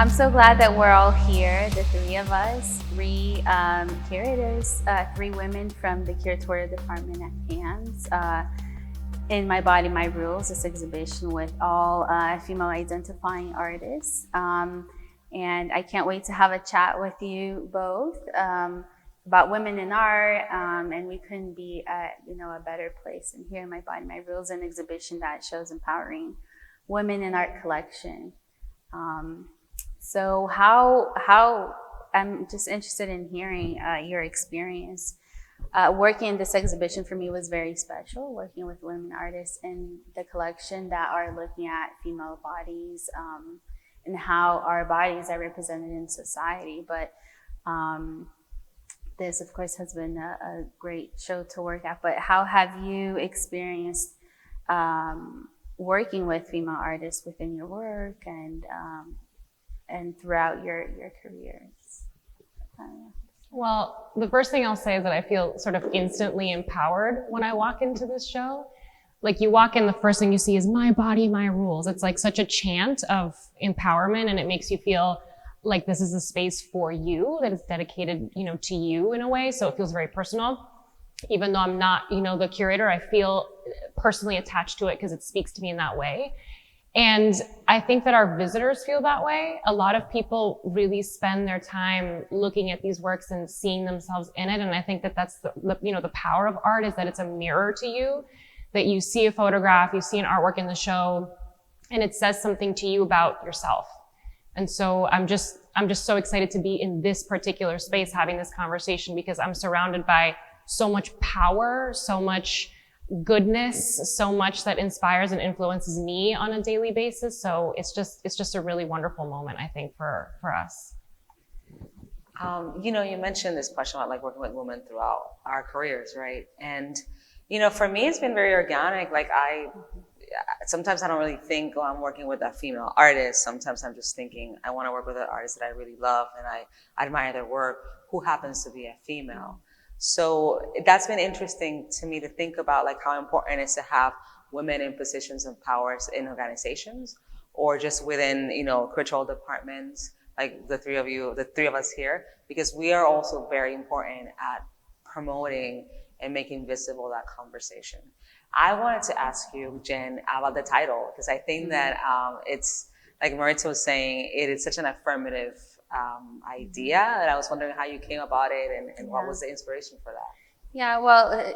I'm so glad that we're all here, the three of us, three curators, three women from the curatorial department at PAMM. In My Body, My Rules, this exhibition with all female identifying artists. And I can't wait to have a chat with you both about women in art, and we couldn't be at a better place. And here in My Body, My Rules, an exhibition that shows empowering women in art collection. So how I'm just interested in hearing your experience. Working in this exhibition for me was very special, working with women artists in the collection that are looking at female bodies and how our bodies are represented in society. But this, of course, has been a great show to work at. But how have you experienced working with female artists within your work and throughout your careers? Well, the first thing I'll say is that I feel sort of instantly empowered when I walk into this show. Like, you walk in, the first thing you see is my body, my rules. It's like such a chant of empowerment, and it makes you feel like this is a space for you, that is dedicated, to you in a way. So it feels very personal. Even though I'm not, the curator, I feel personally attached to it because it speaks to me in that way. And I think that our visitors feel that way. A lot of people really spend their time looking at these works and seeing themselves in it. And I think that that's the power of art, is that it's a mirror to you, that you see a photograph, you see an artwork in the show, and it says something to you about yourself. And so I'm just so excited to be in this particular space having this conversation, because I'm surrounded by so much power, so much goodness, so much that inspires and influences me on a daily basis. So it's just a really wonderful moment, I think, for us. You mentioned this question about like working with women throughout our careers, right? And for me, it's been very organic. Like, sometimes I don't really think, I'm working with a female artist. Sometimes I'm just thinking, I want to work with an artist that I really love and I admire their work, who happens to be a female. So that's been interesting to me to think about, like, how important it is to have women in positions of power in organizations, or just within, curatorial departments, like the three of us here, because we are also very important at promoting and making visible that conversation. I wanted to ask you, Jen, about the title, because I think that it's, like Maritza was saying, it is such an affirmative idea, and I was wondering how you came about it and what was the inspiration for that? Yeah, well,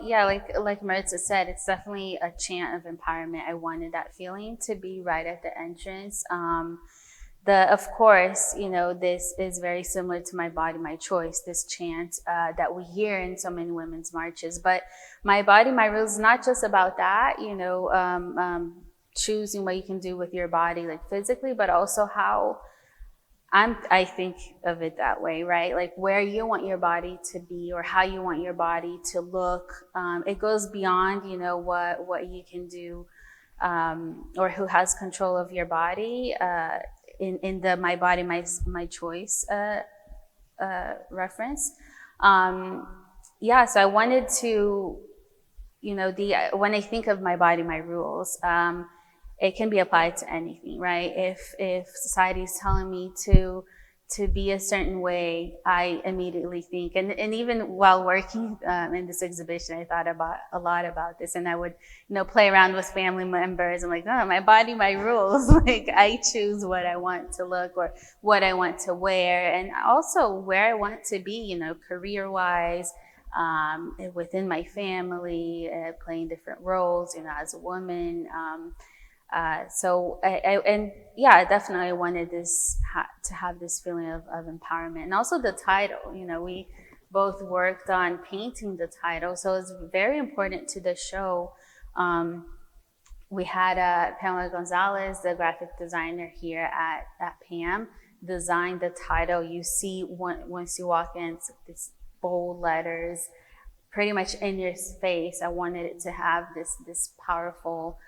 like Maritza said, it's definitely a chant of empowerment. I wanted that feeling to be right at the entrance. Of course, this is very similar to My Body, My Choice, this chant that we hear in so many women's marches. But My Body, My Rules is not just about that, choosing what you can do with your body, like physically, but also how I think of it that way, right? Like, where you want your body to be or how you want your body to look. It goes beyond, what you can do or who has control of your body. In the My Body, My Choice reference. So I wanted to, when I think of My Body, My Rules, it can be applied to anything, right? If society is telling me to be a certain way, I immediately think, and even while working in this exhibition, I thought a lot about this, and I would, play around with family members. I'm like, my body, my rules. Like, I choose what I want to look or what I want to wear, and also where I want to be, career-wise, within my family, playing different roles, as a woman. Definitely I wanted this to have this feeling of empowerment, and also the title. We both worked on painting the title, so it's very important to the show. We had Pamela Gonzalez, the graphic designer here at PAMM, design the title. You see once you walk in, it's these bold letters, pretty much in your face. I wanted it to have this powerful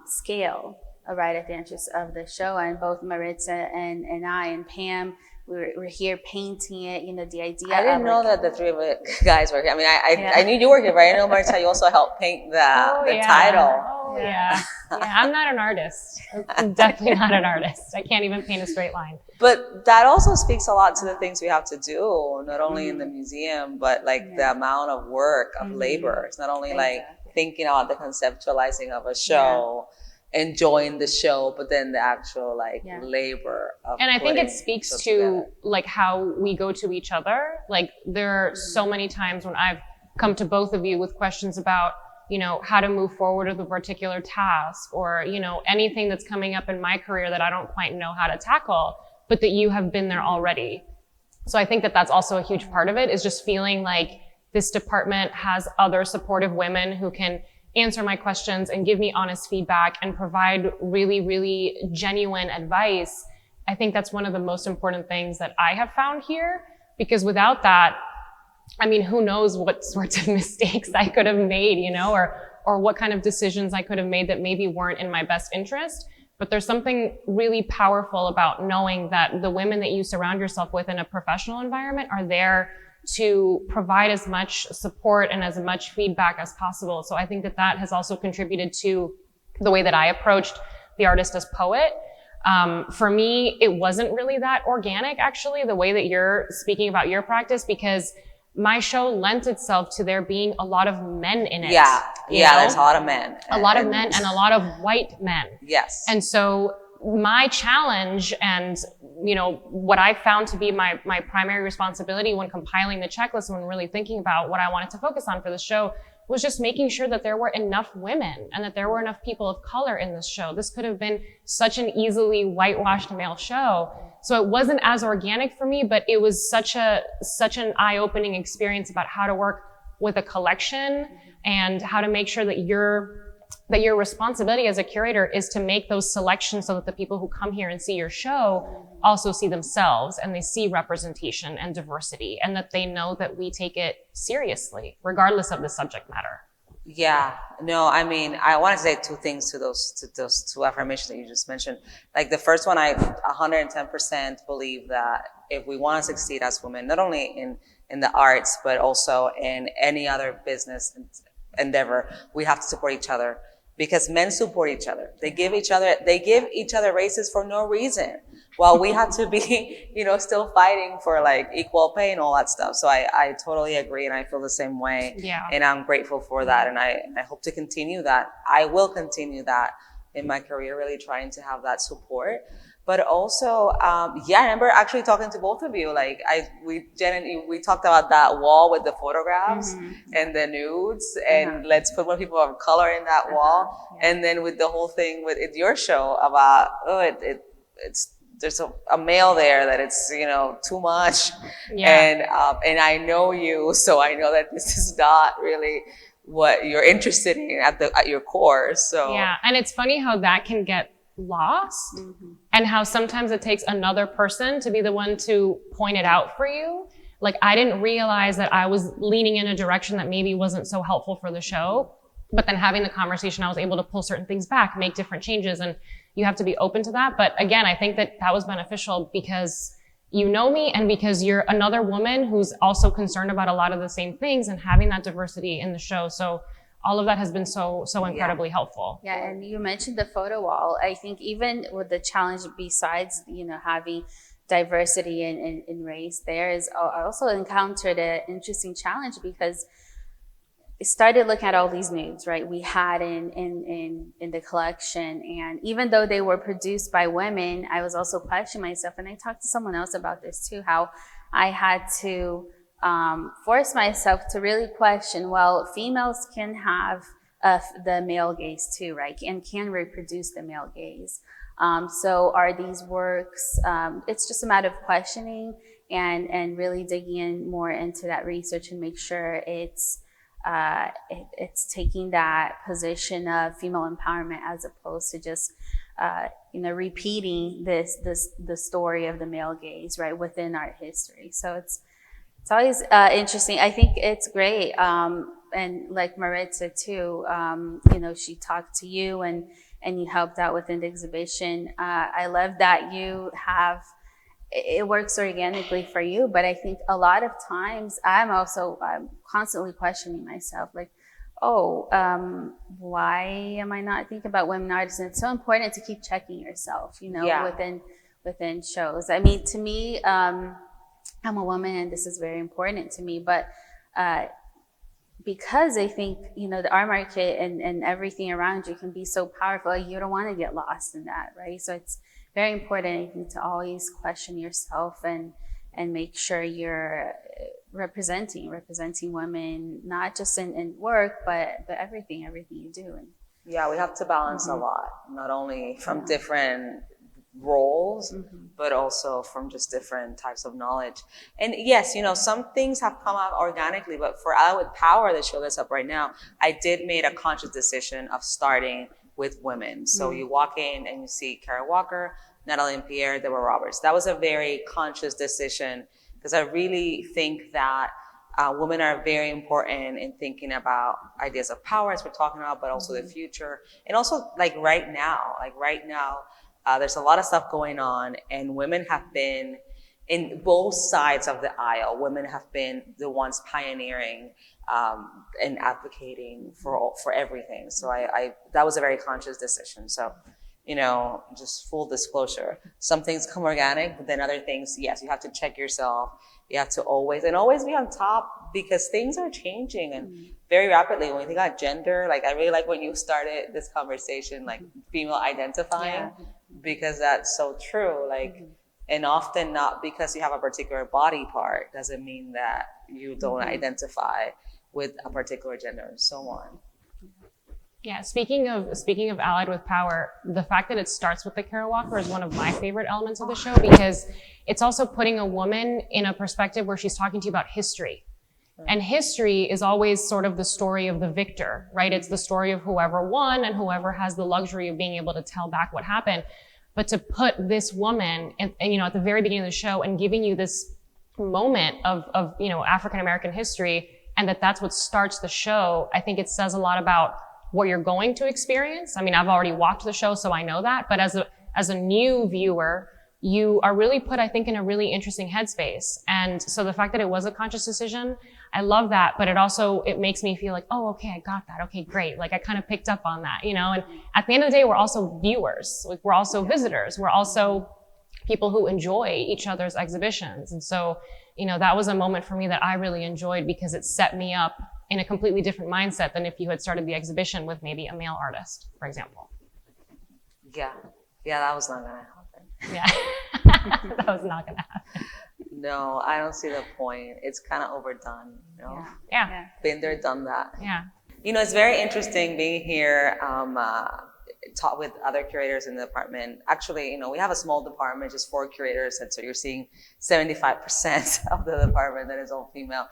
scale right at the entrance of the show, and both Maritza and I and Pam, we're here painting it. The idea. I didn't know that the three of you guys were here. I mean, I knew you were here, but I know, Maritza, you also helped paint the title. Oh yeah. Yeah, I'm not an artist. I'm definitely not an artist. I can't even paint a straight line. But that also speaks a lot to the things we have to do, not only in the museum, but like the amount of work, of labor. It's not only like thinking about the conceptualizing of a show, enjoying the show, but then the actual like labor of and I think it putting speaks the to show together. like how we go to each other. Like there are so many times when I've come to both of you with questions about, you know, how to move forward with a particular task, or, you know, anything that's coming up in my career that I don't quite know how to tackle, but that you have been there already. So I think that that's also a huge part of it, is just feeling like this department has other supportive women who can answer my questions and give me honest feedback and provide really, really genuine advice. I think that's one of the most important things that I have found here, because without that, I mean, who knows what sorts of mistakes I could have made, you know, or what kind of decisions I could have made that maybe weren't in my best interest. But there's something really powerful about knowing that the women that you surround yourself with in a professional environment are there to provide as much support and as much feedback as possible. So I think that that has also contributed to the way that I approached the artist as poet. For me, it wasn't really that organic, actually, the way that you're speaking about your practice, because my show lent itself to there being a lot of men in it. Yeah, there's a lot of men. A lot of men and a lot of white men. Yes. And so my challenge and, you know, what I found to be my primary responsibility when compiling the checklist, when really thinking about what I wanted to focus on for the show, was just making sure that there were enough women and that there were enough people of color in this show. This could have been such an easily whitewashed male show. So it wasn't as organic for me, but it was such an eye-opening experience about how to work with a collection and how to make sure that your responsibility as a curator is to make those selections so that the people who come here and see your show also see themselves and they see representation and diversity, and that they know that we take it seriously, regardless of the subject matter. Yeah, no, I mean, I want to say two things to those two affirmations that you just mentioned. Like the first one, I 110% believe that if we want to succeed as women, not only in the arts, but also in any other business endeavor, we have to support each other, because men support each other. They give each other raises for no reason, while we have to be, you know, still fighting for like equal pay and all that stuff. So I totally agree, and I feel the same way. Yeah. And I'm grateful for that, and I hope to continue that. I will continue that in my career, really trying to have that support. But also, I remember actually talking to both of you. Like Jen and we talked about that wall with the photographs and the nudes, and let's put more people of color in that wall. And then with the whole thing with your show about, it's there's a male there that it's, you know, too much. And I know you, so I know that this is not really what you're interested in at your core. So yeah, and it's funny how that can get lost, and how sometimes it takes another person to be the one to point it out for you. Like I didn't realize that I was leaning in a direction that maybe wasn't so helpful for the show, but then having the conversation, I was able to pull certain things back, make different changes, and you have to be open to that. But again, I think that was beneficial because you know me, and because you're another woman who's also concerned about a lot of the same things, and having that diversity in the show. So all of that has been so incredibly helpful. Yeah, and you mentioned the photo wall. I think even with the challenge, besides, you know, having diversity in race, there is, I also encountered an interesting challenge, because I started looking at all these nudes, right, we had in the collection. And even though they were produced by women, I was also questioning myself. And I talked to someone else about this too, how I had to force myself to really question, well, females can have the male gaze too, right? And can reproduce the male gaze. So are these works, it's just a matter of questioning and really digging in more into that research and make sure it's taking that position of female empowerment, as opposed to just, repeating the story of the male gaze, right, within art history. So it's always interesting. I think it's great. And like Maritza too, she talked to you and you helped out within the exhibition. I love that you have, it works organically for you, but I think a lot of times I'm constantly questioning myself, like, why am I not thinking about women artists? And it's so important to keep checking yourself, within shows. I mean, to me, I'm a woman, and this is very important to me, but because I think, the art market and everything around you can be so powerful, you don't want to get lost in that, right? So it's very important, I think, to always question yourself and make sure you're representing women, not just in work, but everything you do. And Yeah, we have to balance a lot, not only from different roles, but also from just different types of knowledge. And yes, some things have come out organically, but for Ally with Power, the show that's up right now, I did make a conscious decision of starting with women. So you walk in and you see Kara Walker, Natalie and Pierre, Deborah Roberts. That was a very conscious decision, because I really think that women are very important in thinking about ideas of power, as we're talking about, but also the future. And also right now, there's a lot of stuff going on, and women have been in both sides of the aisle. Women have been the ones pioneering and advocating for everything. So I that was a very conscious decision. So, just full disclosure, some things come organic, but then other things, yes, you have to check yourself. You have to always be on top, because things are changing and very rapidly. When we think about gender, I really like when you started this conversation, female identifying, because that's so true. And often not because you have a particular body part doesn't mean that you don't identify with a particular gender, and so on. Yeah, speaking of Allied with Power, the fact that it starts with the Kara Walker is one of my favorite elements of the show, because it's also putting a woman in a perspective where she's talking to you about history. And history is always sort of the story of the victor, right? It's the story of whoever won and whoever has the luxury of being able to tell back what happened. But to put this woman, at the very beginning of the show and giving you this moment of African American history, and that's what starts the show, I think it says a lot about what you're going to experience. I mean, I've already watched the show, so I know that. But as a new viewer, you are really put, I think, in a really interesting headspace. And so the fact that it was a conscious decision, I love that. But it makes me feel like, oh, okay, I got that. Okay, great. I kind of picked up on that, And at the end of the day, we're also viewers. We're also visitors. We're also people who enjoy each other's exhibitions. And so, that was a moment for me that I really enjoyed, because it set me up in a completely different mindset than if you had started the exhibition with maybe a male artist, for example. Yeah, that was not gonna happen. Yeah, that was not gonna happen. No, I don't see the point. It's kind of overdone, Yeah. Been there, done that. Yeah. It's very interesting being here, talk with other curators in the department. Actually, we have a small department, just 4 curators, and so you're seeing 75% of the department that is all female.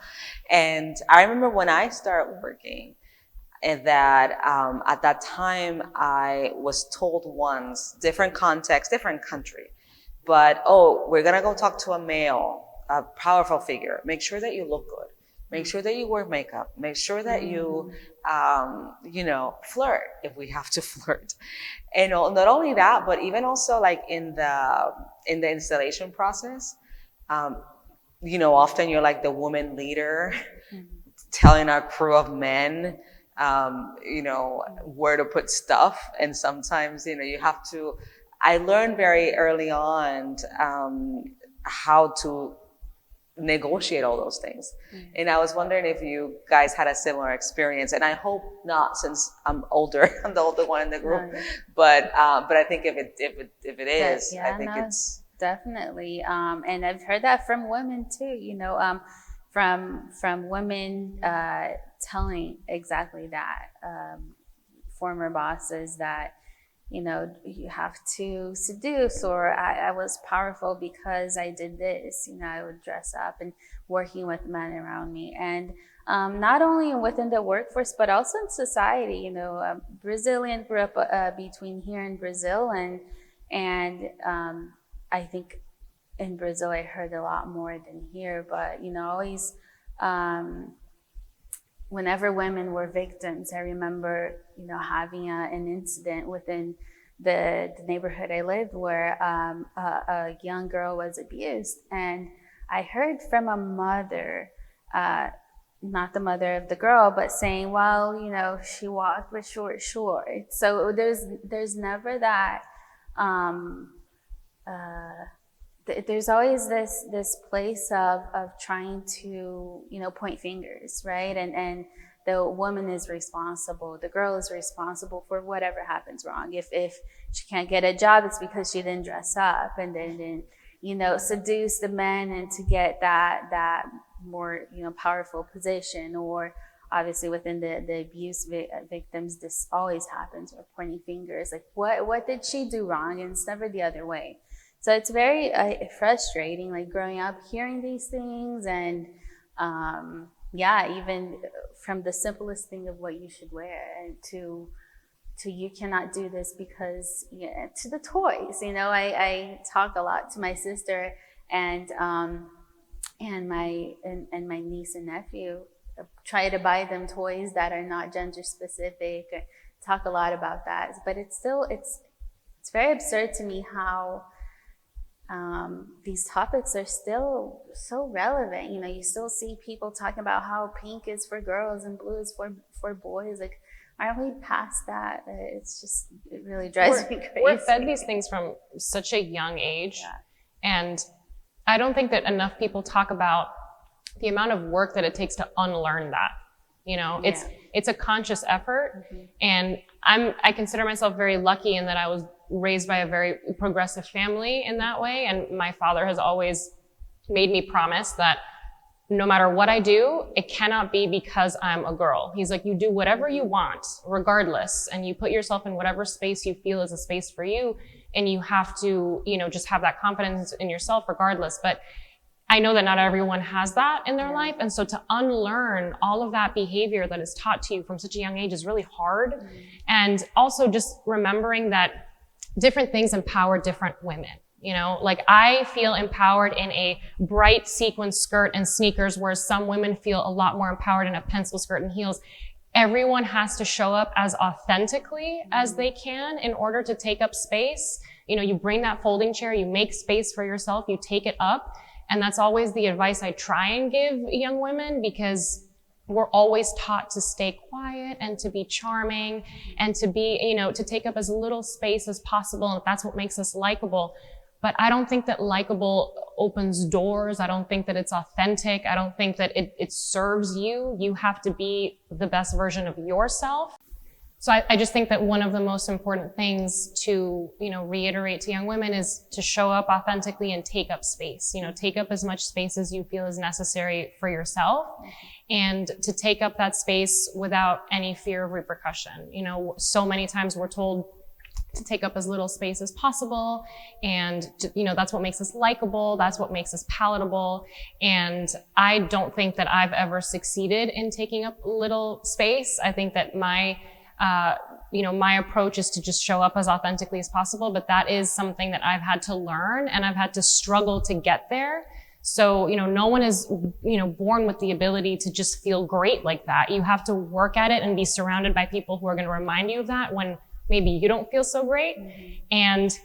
And I remember when I started working, and that at that time I was told once, different context, different country, but we're gonna go talk to a male, a powerful figure. Make sure that you look good. Make sure that you wear makeup. Make sure that you, flirt if we have to flirt. And not only that, but even also in the installation process, often you're the woman leader, telling our crew of men, where to put stuff. And sometimes, you have to. I learned very early on how to negotiate all those things. And I was wondering if you guys had a similar experience, and I hope not, since I'm older. I'm the older one in the group. But I think if it is, I think it's definitely. And I've heard that from women too. From women telling exactly that, former bosses that, you have to seduce, or I was powerful because I did this. I would dress up, and working with men around me. And not only within the workforce, but also in society. Brazilian grew up between here and Brazil, and I think in Brazil I heard a lot more than here. But always, whenever women were victims, I remember, having an incident within the neighborhood I lived where a young girl was abused. And I heard from a mother not the mother of the girl, but saying, well, you know, she walked with short shorts. So there's never that. There's always this place of trying to, you know, point fingers, right? And the woman is responsible, the girl is responsible for whatever happens wrong. If she can't get a job, it's because she didn't dress up, and then you know, seduce the men and to get that more, you know, powerful position. Or obviously within the abuse victims, this always happens, or pointing fingers, like what did she do wrong? And it's never the other way. So it's very frustrating, like growing up hearing these things, and yeah, even from the simplest thing of what you should wear to you cannot do this because, yeah, to the toys. You know, I talk a lot to my sister and my niece and nephew, try to buy them toys that are not gender specific, talk a lot about that. But it's still, it's very absurd to me how these topics are still so relevant. You know, you still see people talking about how pink is for girls and blue is for boys. Like, aren't we past that? It's just, it really drives me crazy. We're fed these things from such a young age. Yeah. And I don't think that enough people talk about the amount of work that it takes to unlearn that. You know, Yeah. it's a conscious effort. And I consider myself very lucky in that I was raised by a very progressive family in that way. And my father has always made me promise that no matter what I do, it cannot be because I'm a girl. He's like, you do whatever you want, regardless, and you put yourself in whatever space you feel is a space for you, and you have to, you know, just have that confidence in yourself regardless. But I know that not everyone has that in their life, and so to unlearn all of that behavior that is taught to you from such a young age is really hard. And also just remembering that different things empower different women. You know, like I feel empowered in a bright sequin skirt and sneakers, whereas some women feel a lot more empowered in a pencil skirt and heels. Everyone has to show up as authentically as they can in order to take up space. You know, you bring that folding chair, you make space for yourself, you take it up. And that's always the advice I try and give young women, because we're always taught to stay quiet and to be charming and to be, you know, to take up as little space as possible. And that's what makes us likable. But I don't think that likable opens doors. I don't think that it's authentic. I don't think that it serves you. You have to be the best version of yourself. So I just think that one of the most important things to, you know, reiterate to young women is to show up authentically and take up space. You know, take up as much space as you feel is necessary for yourself, and to take up that space without any fear of repercussion. You know, so many times we're told to take up as little space as possible. And, you know, that's what makes us likable. That's what makes us palatable. And I don't think that I've ever succeeded in taking up little space. I think that my approach is to just show up as authentically as possible. But that is something that I've had to learn, and I've had to struggle to get there. So, you know, no one is, you know, born with the ability to just feel great like that. You have to work at it and be surrounded by people who are going to remind you of that when maybe you don't feel so great. And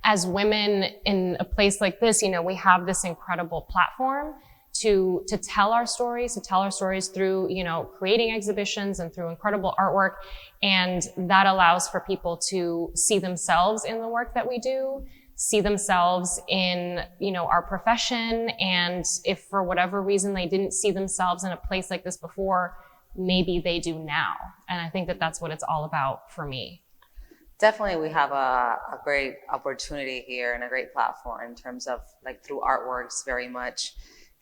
as women in a place like this, you know, we have this incredible platform to tell our stories, through, you know, creating exhibitions and through incredible artwork. And that allows for people to see themselves in the work that we do, see themselves in, you know, our profession. And if for whatever reason they didn't see themselves in a place like this before, maybe they do now. And I think that that's what it's all about for me. Definitely, we have a great opportunity here and a great platform in terms of, like, through artworks, very much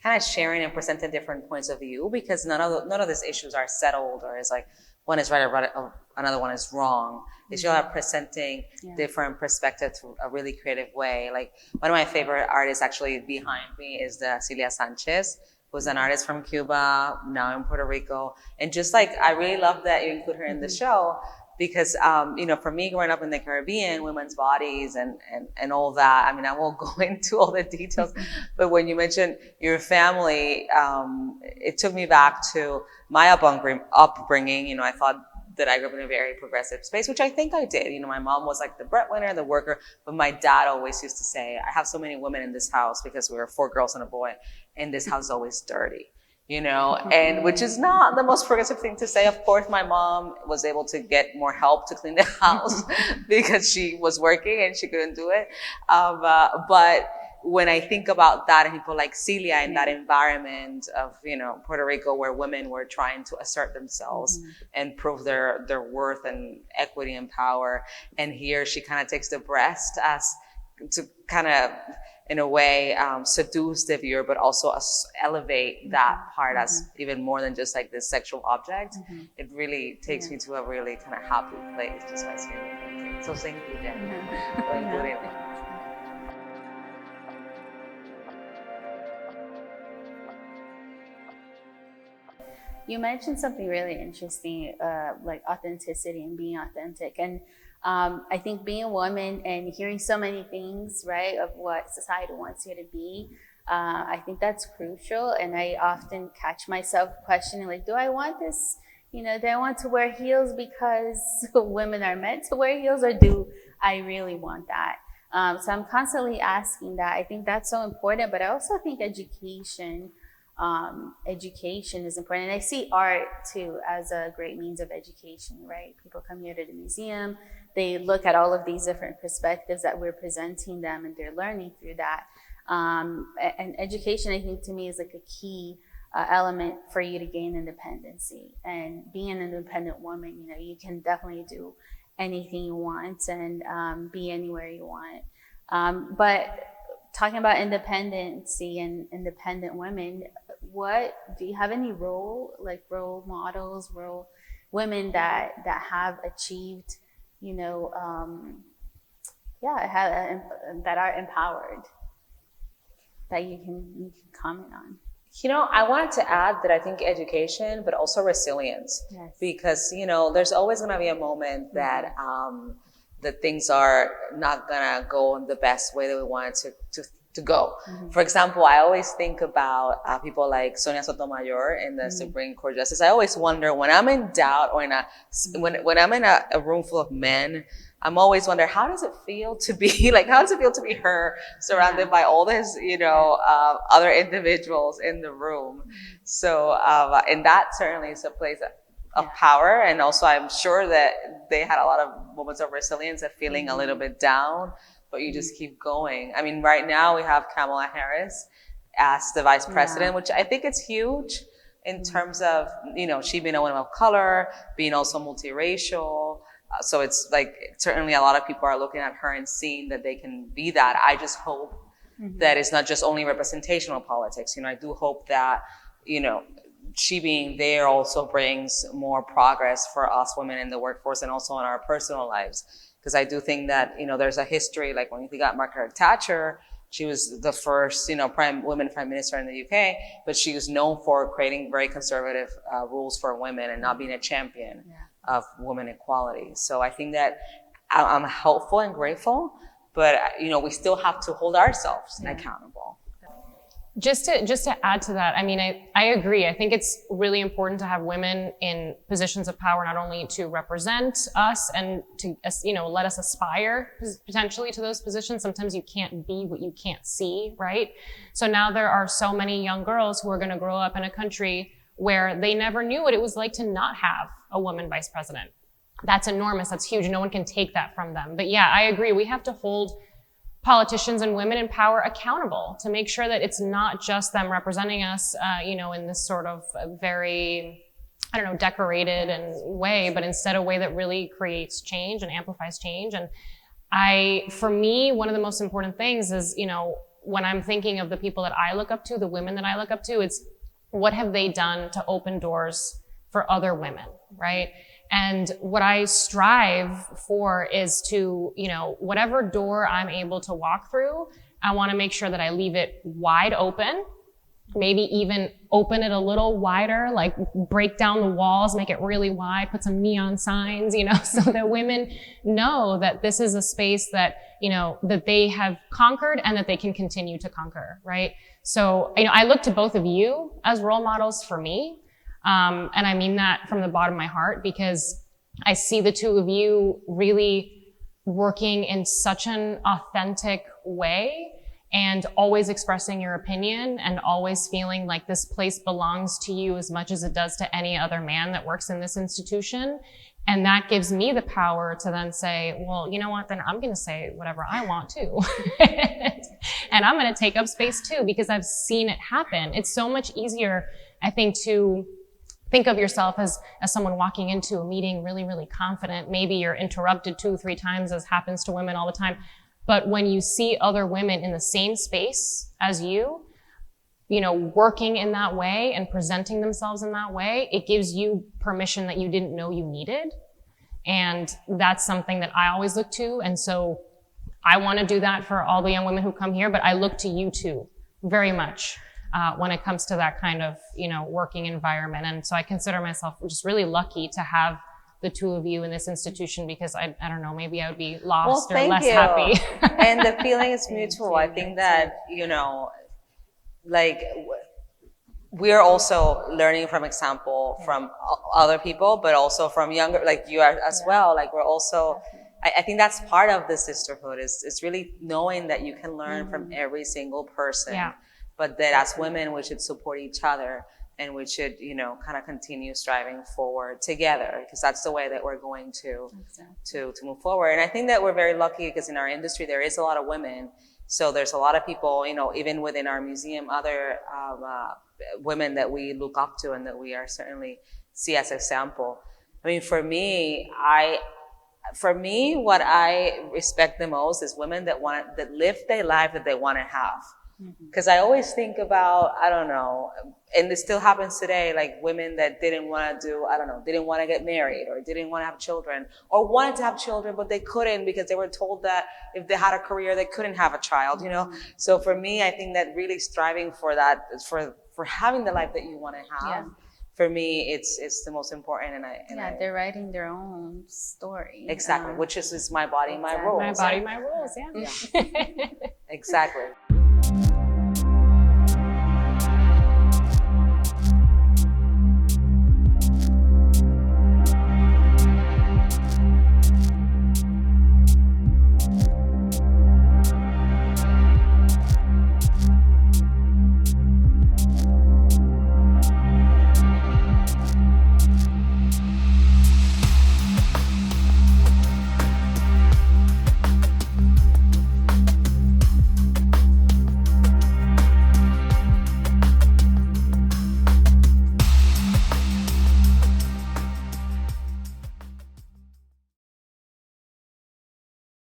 kind of sharing and presenting different points of view, because none of these issues are settled or is like one is right or another one is wrong. It's just about presenting different perspectives through a really creative way. Like, one of my favorite artists actually behind me is the Celia Sanchez, who's an artist from Cuba, now in Puerto Rico. And just like, I really love that you include her in the show, because, you know, for me growing up in the Caribbean, women's bodies and all that, I mean, I won't go into all the details, but when you mentioned your family, it took me back to my upbringing. You know, I thought that I grew up in a very progressive space, which I think I did. You know, my mom was like the breadwinner, the worker, but my dad always used to say, I have so many women in this house, because we were 4 girls and a boy, and this house is always dirty. you know, and which is not the most progressive thing to say. Of course, my mom was able to get more help to clean the house because she was working and she couldn't do it. But when I think about that and people like Celia in that environment of, you know, Puerto Rico, where women were trying to assert themselves and prove their worth and equity and power. And here she kind of takes the breast as to kind of, in a way, seduce the viewer, but also elevate that part as even more than just like this sexual object. It really takes me to a really kind of happy place just by seeing it. So thank you, Jen, for including it. You mentioned something really interesting, like authenticity and being authentic. And I think being a woman and hearing so many things, right, of what society wants you to be, I think that's crucial. And I often catch myself questioning, like, do I want this? You know, do I want to wear heels because women are meant to wear heels, or do I really want that? So I'm constantly asking that. I think that's so important, but I also think education is important. And I see art too as a great means of education, right? People come here to the museum, they look at all of these different perspectives that we're presenting them, and they're learning through that. And education, I think, to me is like a key element for you to gain independency. And being an independent woman, you know, you can definitely do anything you want and be anywhere you want. But talking about independency and independent women, what do you have any role models, women that have achieved, you know, that are empowered, that you can comment on? You know, I wanted to add that I think education, but also resilience, because, you know, there's always going to be a moment that that things are not gonna go in the best way that we want it to go. For example, I always think about people like Sonia Sotomayor in the Supreme Court Justice. I always wonder, when I'm in doubt or when I'm in a room full of men, I'm always wonder, how does it feel to be her surrounded by all this, you know, other individuals in the room. So, and that certainly is a place of power. And also I'm sure that they had a lot of moments of resilience of feeling a little bit down, but you just keep going. I mean, right now we have Kamala Harris as the vice president, which I think it's huge in terms of, you know, she being a woman of color, being also multiracial. So it's like, certainly a lot of people are looking at her and seeing that they can be that. I just hope that it's not just only representational politics. You know, I do hope that, you know, she being there also brings more progress for us women in the workforce and also in our personal lives. Because I do think that, you know, there's a history, like when you think about Margaret Thatcher, she was the first, you know, women prime minister in the UK, but she was known for creating very conservative rules for women and not being a champion of women equality. So I think that I'm hopeful and grateful, but, you know, we still have to hold ourselves accountable. Just to add to that, I mean, I agree. I think it's really important to have women in positions of power, not only to represent us and to, you know, let us aspire potentially to those positions. Sometimes you can't be what you can't see, right? So now there are so many young girls who are going to grow up in a country where they never knew what it was like to not have a woman vice president. That's enormous. That's huge. No one can take that from them. But yeah, I agree. We have to hold politicians and women in power accountable to make sure that it's not just them representing us, you know, in this sort of very, I don't know, decorated and way, but instead a way that really creates change and amplifies change. And for me, one of the most important things is, you know, when I'm thinking of the people that I look up to, the women that I look up to, it's what have they done to open doors for other women, right? And what I strive for is to, you know, whatever door I'm able to walk through, I want to make sure that I leave it wide open, maybe even open it a little wider, like break down the walls, make it really wide, put some neon signs, you know, so that women know that this is a space that, you know, that they have conquered and that they can continue to conquer, right? So, you know, I look to both of you as role models for me. And I mean that from the bottom of my heart, because I see the two of you really working in such an authentic way and always expressing your opinion and always feeling like this place belongs to you as much as it does to any other man that works in this institution. And that gives me the power to then say, well, you know what, then I'm going to say whatever I want too. And I'm going to take up space too, because I've seen it happen. It's so much easier, I think, to think of yourself as someone walking into a meeting really, really confident. Maybe you're interrupted 2 or 3 times, as happens to women all the time. But when you see other women in the same space as you know, working in that way and presenting themselves in that way, it gives you permission that you didn't know you needed. And that's something that I always look to. And so I want to do that for all the young women who come here, but I look to you too, very much, when it comes to that kind of, you know, working environment. And so I consider myself just really lucky to have the 2 of you in this institution, because I don't know, maybe I would be lost or less happy. And the feeling is mutual. I think that, you know, like, we're also learning from example from other people, but also from younger, like you are as well. Like, we're also, I think that's part of the sisterhood, is it's really knowing that you can learn from every single person, but that as women, we should support each other. And we should, you know, kind of continue striving forward together, because that's the way that we're going to move forward. And I think that we're very lucky, because in our industry, there is a lot of women. So there's a lot of people, you know, even within our museum, other women that we look up to and that we are certainly see as example. I mean, for me, what I respect the most is women that live their life that they want to have. Because I always think about, I don't know, and it still happens today, like women that didn't want to do, I don't know, didn't want to get married, or didn't want to have children, or wanted to have children, but they couldn't because they were told that if they had a career, they couldn't have a child, you know? So for me, I think that really striving for that, for having the life that you want to have, for me, it's the most important. And they're writing their own story. Exactly, which is my body, my rules. My body, my rules, yeah. Exactly.